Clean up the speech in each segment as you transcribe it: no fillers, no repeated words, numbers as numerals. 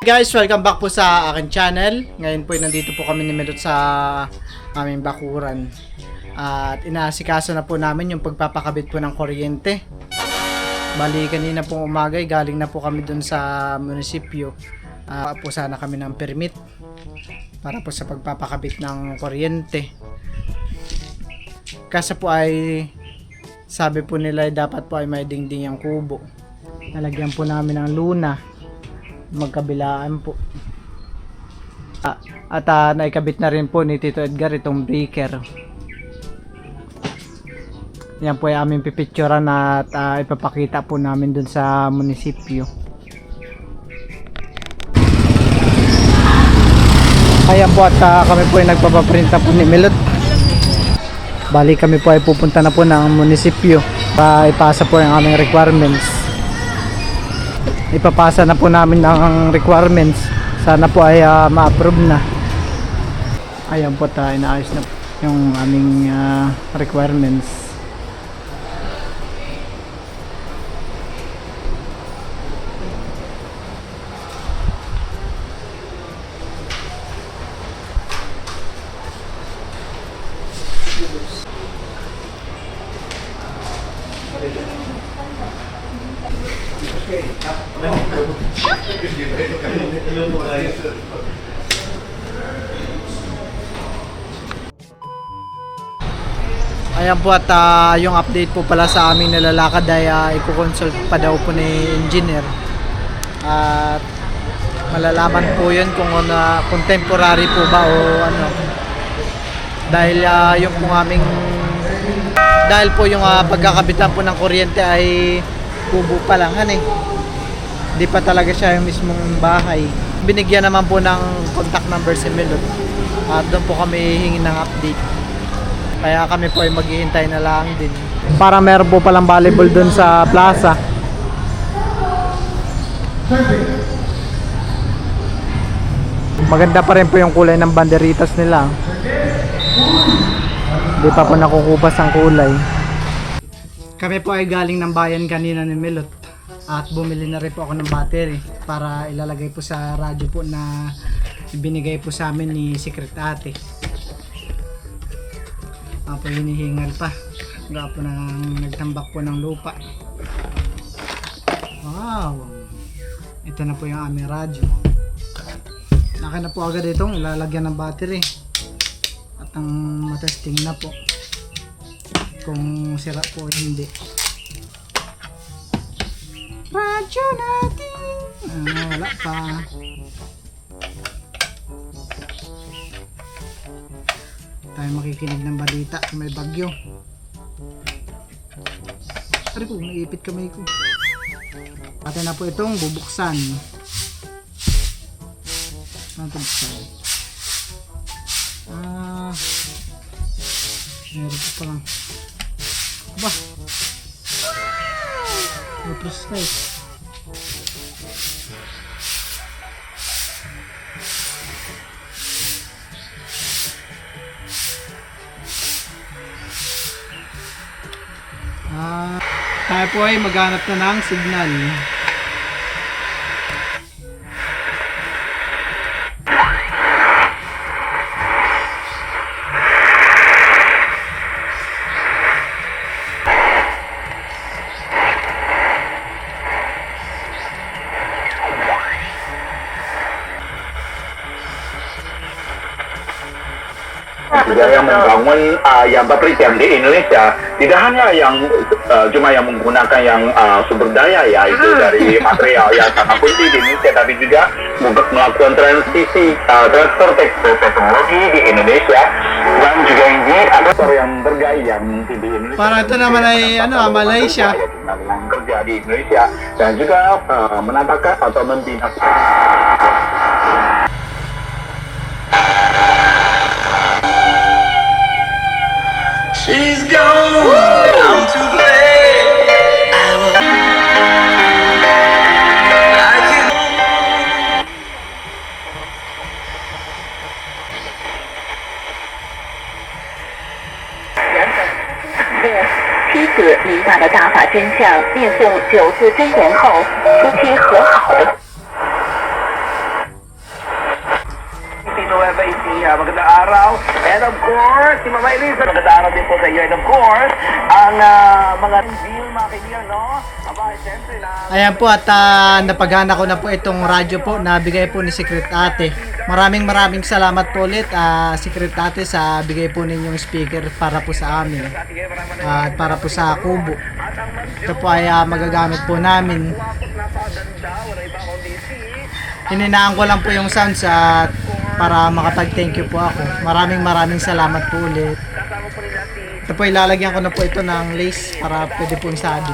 Guys, welcome back po sa akin channel. Ngayon po nandito po kami ni Melot sa aming bakuran. At inaasikaso na po namin yung pagpapakabit po ng kuryente. Bali kanina pong umaga galing na po kami dun sa munisipyo. Po sana kami ng permit para po sa pagpapakabit ng kuryente. Kasi po ay sabi po nila dapat po ay may dingding ang kubo. Nalagyan po namin ng luna. Magkabilaan po. At naikabit na rin po ni Tito Edgar itong breaker. Yan po ay aming pipicturean at ipapakita po namin dun sa munisipyo. Ayan po at kami po ay nagpapaprinta po ni Melot. Bali kami po ay pupunta na po ng munisipyo para ipasa po yung aming requirements. Ipapasa na po namin ang requirements. Sana po ay ma-approve na. Ayan po tayo, inaayos na yung aming requirements. Ayan po at yung update po pala sa aming nalalakad ay i-consult pa daw po ni engineer. At malalaman po yun kung temporary po ba o ano. Dahil yung po dahil po yung pagkakabitan po ng kuryente ay kubo pa lang Hindi pa talaga siya yung mismong bahay. Binigyan naman po ng contact number si Melot. At doon po kami hingi ng update. Kaya kami po ay maghihintay na lang din. Para meron po palang volleyball doon sa plaza. Maganda pa rin po yung kulay ng banderitas nila. Hindi pa po nakukupas ang kulay. Kami po ay galing ng bayan kanina ni Melot. At bumili na rin po ako ng battery para ilalagay po sa radyo po na binigay po sa amin ni Secret Ate. Po hinihingal pa. Gawa po nang nagtambak po ng lupa. Wow! Ito na po yung aming radyo. Naka na po agad itong ilalagyan ng battery. At ang matesting na po kung sira po o hindi. Radyo natin! Wala pa. Tayo makikinig ng balita kung may bagyo. Pare ko, naiipit kamay ko. Pati na po itong bubuksan. Ano ito buksan? Meron po pa lang. Aba! May precise. Tayo po ay maghanap na ng signal. Yang membangun yang penelitian di Indonesia tidak hanya yang cuma yang menggunakan yang sumber daya ya itu dari material yang sangat kunci di Indonesia, tapi juga melakukan transisi transfer teknologi di Indonesia dan juga ini ada yang bergaya yang di Indonesia. Para itu naman ay Malaysia. Yang kerja di Indonesia dan juga menatakan atau membina. She's gone, I'm too late. I can. 妻子明白了大法真相，念诵9字真言后，夫妻和好了。magandang araw. And of course, si Mama Elisa, magandang araw din po sa iyo. And of course, ang mga deal, mga kaibigan, no? Aba, siyempre na... Ayan po at napagana ko na po itong radyo po na bigay po ni Secret Ate. Maraming salamat po ulit Secret Ate sa bigay po ninyong speaker para po sa amin at para po sa kubo. Ito po ay magagamit po namin. Hininaan ko lang po yung sounds at para makapag-thank you po ako. Maraming salamat po ulit. Ito po ilalagyan ko na po ito ng lace para pwede pong sabit.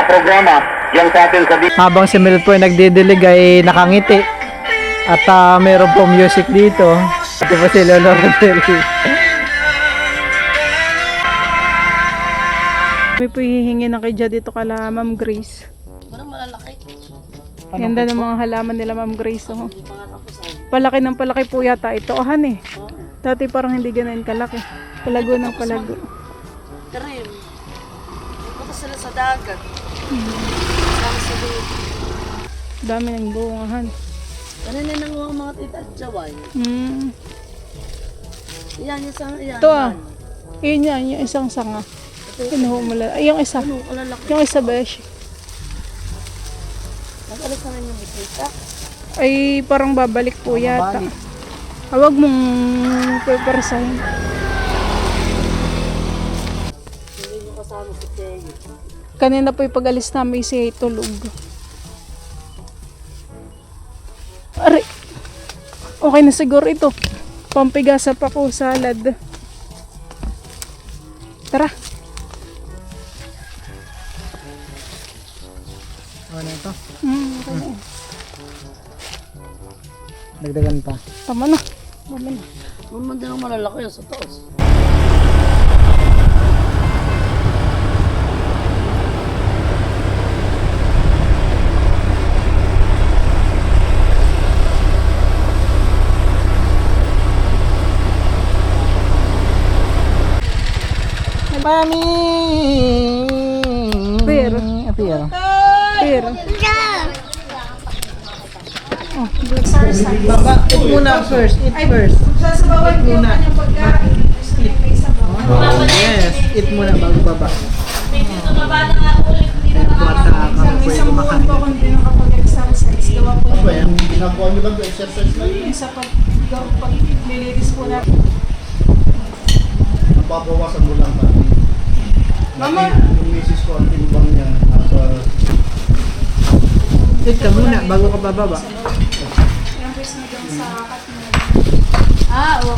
Programa yung sa atin sa Habang si Mel po ay nagdidilig ay nakangiti. At meron po music dito. Ito po si Lolo Rodel. May po hihingi na kay Jad dito kala Ma'am Grace. Parang malalaki. Ganda ng mga halaman nila Ma'am Grace. Oh. Palaki ng palaki po yata ito. Ohan eh. Dati parang hindi ganahin kalaki. Palago ng palago. Karim. Punta sila sa dagat. Sama sa doon. Dami ng bungahan. Kanina nang mga tita at jaway. Yan, yung sang, yan. Ito Yun yan, yung isang sanga. Pinuhumula. Ay, yung isa. Ano, kalalaki. Yung isa besh. Nag-alis na rin yung bitita. Ay, parang babalik po yata. Huwag mong pepersahin. Hindi nyo kasama si Teo. Kanina po yung pag-alis namin si tulog. Aray! Okay na siguro ito. Pampigasa pa ko salad. Tara! Ano ito? Okay. Dagdagan pa. Tama na. Tama na. Naman din ang malalaki yun sa taos. Mami! Pero. Pero. Pero. Oh, Baba, eat muna first. Eat first. Eat muna. Yes, eat muna bago baba. Buat kami po yung kumakain. hindi nakapag-exercise. Gawa po Ginagawa niyo ba exercise na yun? sa pag-lilitis po natin. Nababawasan mo lang pa. Mama! Yung misis ko, ang timbang niya, nasa Eat ka muna bago ka bababa. Yung pwes na dyan sa kat mo. Oo.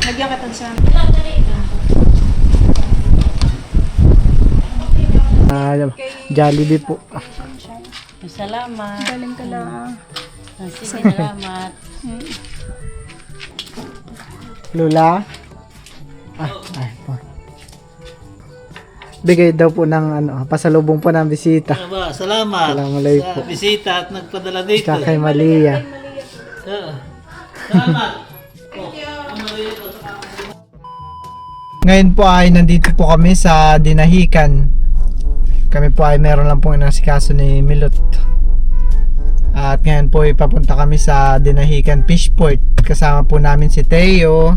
Lagyan ka tan sa Jollibee po. Salamat. galing ka lang. Sige, salamat. Lula. Ay po. Bigay daw po ng pasalubong po ng bisita. Salamat Assalamualaikum. sa bisita at nagpadala dito. Tsaka kay Malia. Salamat. Ngayon po ay nandito po kami sa Dinahican. Kami po ay meron lang pong inasikaso ni Milot. At ngayon po ay papunta kami sa Dinahican Fishport. Kasama po namin si Teo,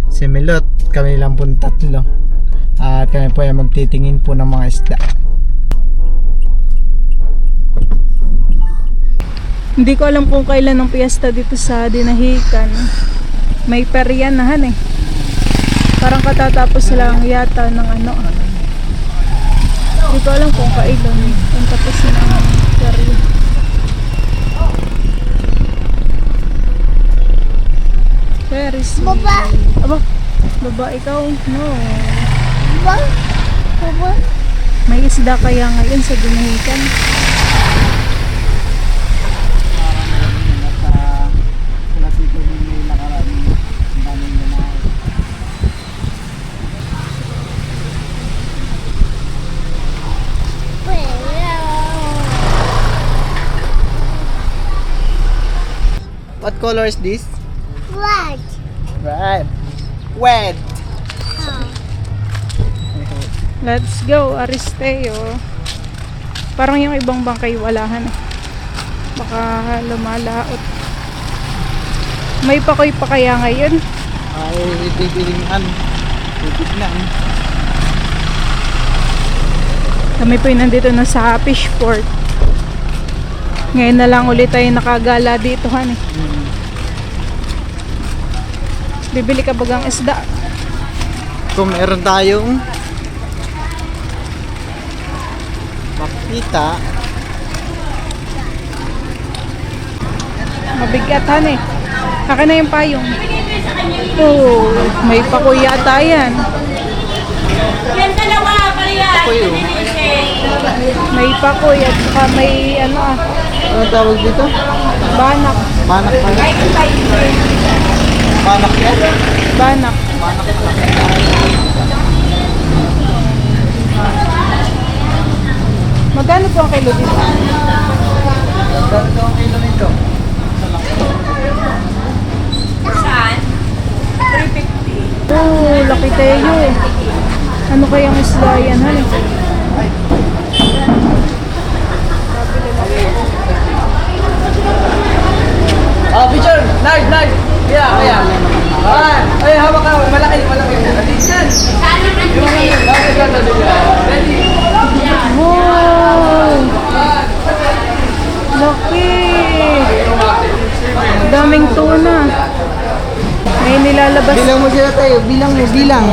si Milot, kami lang po tatlo. At kami po ay magtitingin po ng mga isda. Hindi ko alam kung kailan ang piyesta dito sa Dinahican. May periyanahan eh. Parang katatapos lang yata ng Hindi ko alam kung kailan ang tapos ng perya. Very sweet. Baba! Aba, baba ikaw? No. Baba? May isda kaya ngayon sa Dinahican? color is this? Red. Red. Red. Let's go, Aristeo. Parang yung ibang bangkay walahan. Baka lumalaot. May pakoy pa kaya ngayon? Ay, bibilingan. Bibignan. Kami po nandito na sa Fishport. Ngayon na lang ulit tayo nakagala dito, han. Bibili ka bagang isda? Kung meron tayong makita, Mabigat, han eh. Akin na yung payong. Oh, may pakoy yata yan. pakoy oh. May pakoy at saka may ano Ano tawag dito? banak. Banak pa. Banak yan? Banak. Magkano po ang kilo dito? Magkano ang kilo nito? Oh, laki tayo. Ano kayang isda yan, han? Oh, picture! Nard! Nard! Kaya, kaya. Ay, hawak ka. Malaki, malaki. Attention! Wow! Laki! Daming tuna. May nilalabas. Bilang mo sila tayo. Bilang mo, bilang.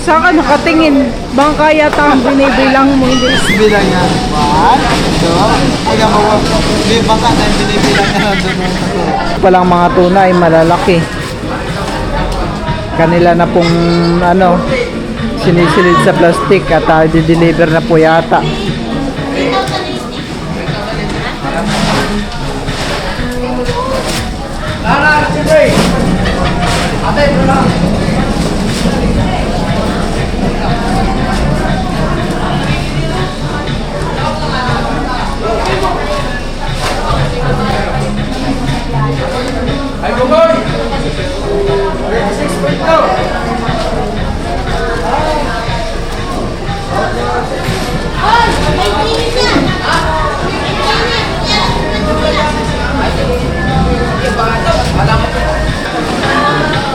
Saan ka nakatingin? Bangka yata ang binibilang mo. Hindi. Bilang yan. 1, 2, ay mo. Baka na yung binibilang na doon. Palang mga tuna ay malalaki. Kanila na pong ano, sinisilid sa plastic at di-deliver na po yata.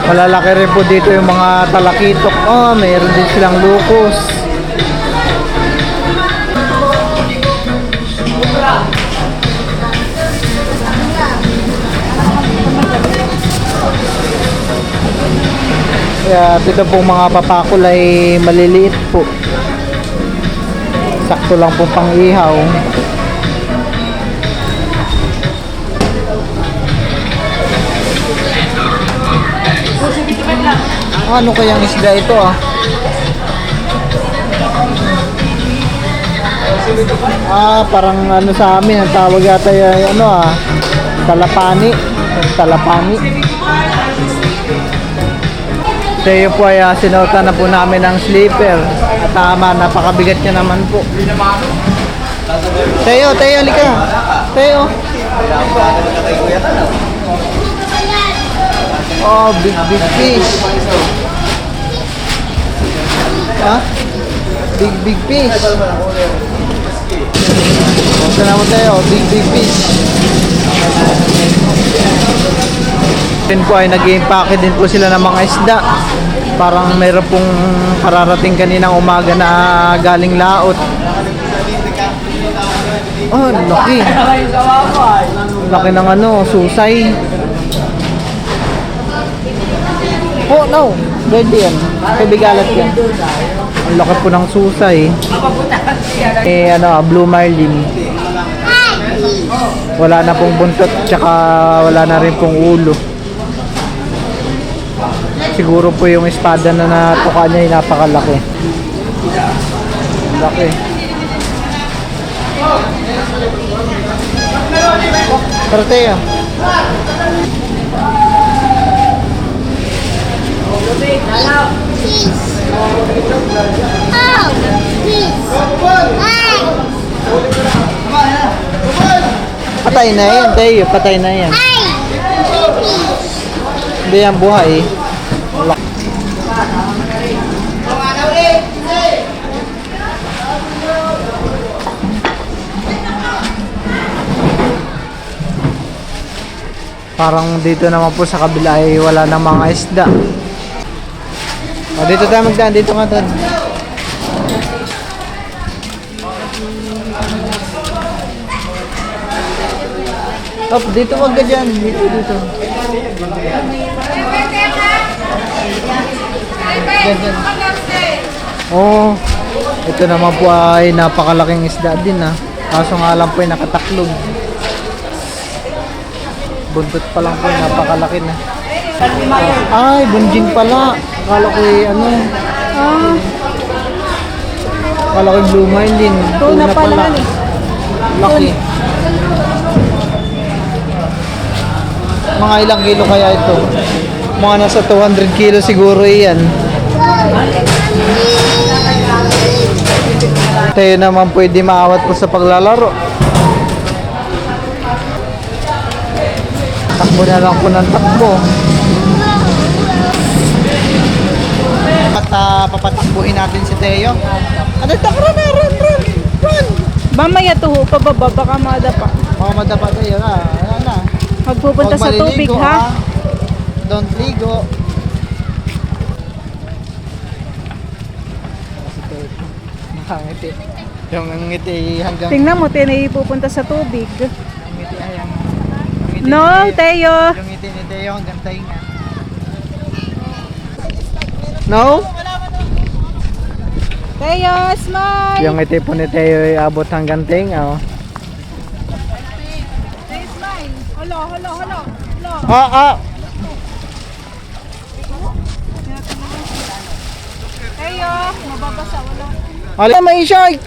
Malalaki rin po dito yung mga talakitok. Oh, mayroon din silang lukos. Kaya dito pong mga papakol ay maliliit po. Sakto lang po pang ihaw. Ano kayang isda ito ah? Parang ano sa amin, ang tawag yata ay ano ah, talapani. Talapani. Tayo po ay sinuotan na po namin ng sleeper. Tama, napakabigat niya naman po. Tayo, halika. Tayo. Oh, big fish. Ha? Big fish. Basta naman tayo, big fish. Then po ay nag-i-impake din po sila ng mga isda. Parang mayroon pong kararating kaninang umaga na galing laot. Oh, laki. Laki ng ano, susay. Oh, no. Pwede yan. Kabigalat yan. Ang laki po ng susay. Blue marlin. Wala na pong buntot, tsaka wala na rin pong ulo. Siguro po yung espada na natuka niya ay napakalaki. Laki. Parteo. Patay na yan, Teo. Patay na yan. Hindi yan buhay. Wala. Parang dito naman po sa kabila ay wala na mga isda. O, dito tayo magdaan. Dito nga tayo. Op, dito wag ka dyan. Dito. Dyan. Oh, ito naman po ay napakalaking isda din kaso nga lang po ay nakataklog. Buntot pa lang po, napakalaki na. Ay, bunjing pala. Akala ko ano. Akala ko blue mine din. Tuna pala. Laki. Mga ilang kilo kaya ito? Mga nasa 200 kilo siguro yan. Tayo naman pwede maawat po sa paglalaro. Takbo na lang po ng takbo. Papatakbuhin natin si Teo. Ano ito? Run! Mamaya tuho pa baba, baka madapa. Baka madapa tayo na. Ayan na. Magpupunta Huwag sa tubig maliligo, ha. Don't ligo. Nakangiti. Yung ngiti hanggang... Tingnan mo, Teo, pupunta sa tubig. Ang ngiti ay ang ngiti No, ni Teo. Yung ngiti ni Teo hanggang tainga. No? Teo, smile! Yung ngiti po ni Teo ay abot hanggang tainga. Oh. Teo, smile! Hala. Teo, mababasa, wala. Hala, may shark!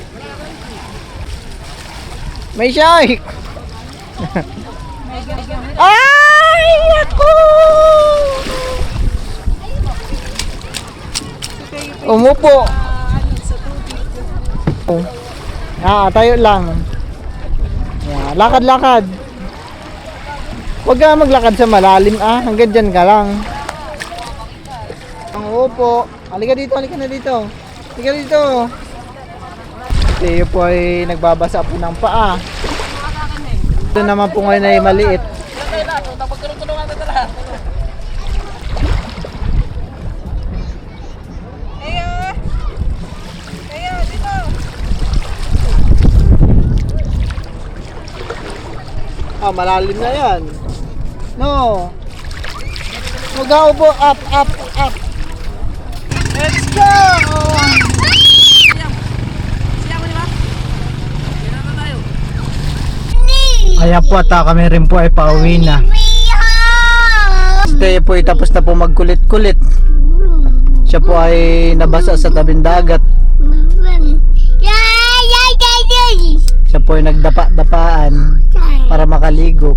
May shark! Ay, ako! Umupo. Tayo lang. Yeah, lakad-lakad. Huwag ka maglakad sa malalim hanggang dyan ka lang. Ang upo. Halika na dito. Halika dito. Tayo po ay nagbabasa po ng paa. Ito naman po ngayon ay maliit. Malalim na yan. No. Mag-aubo. Up. Let's go! Ayan po at kami rin po ay pauwi na. Tayo po ay tapos na po magkulit-kulit. Siya po ay nabasa sa tabing dagat. Siya po ay nagdapa-dapaan para makaligo.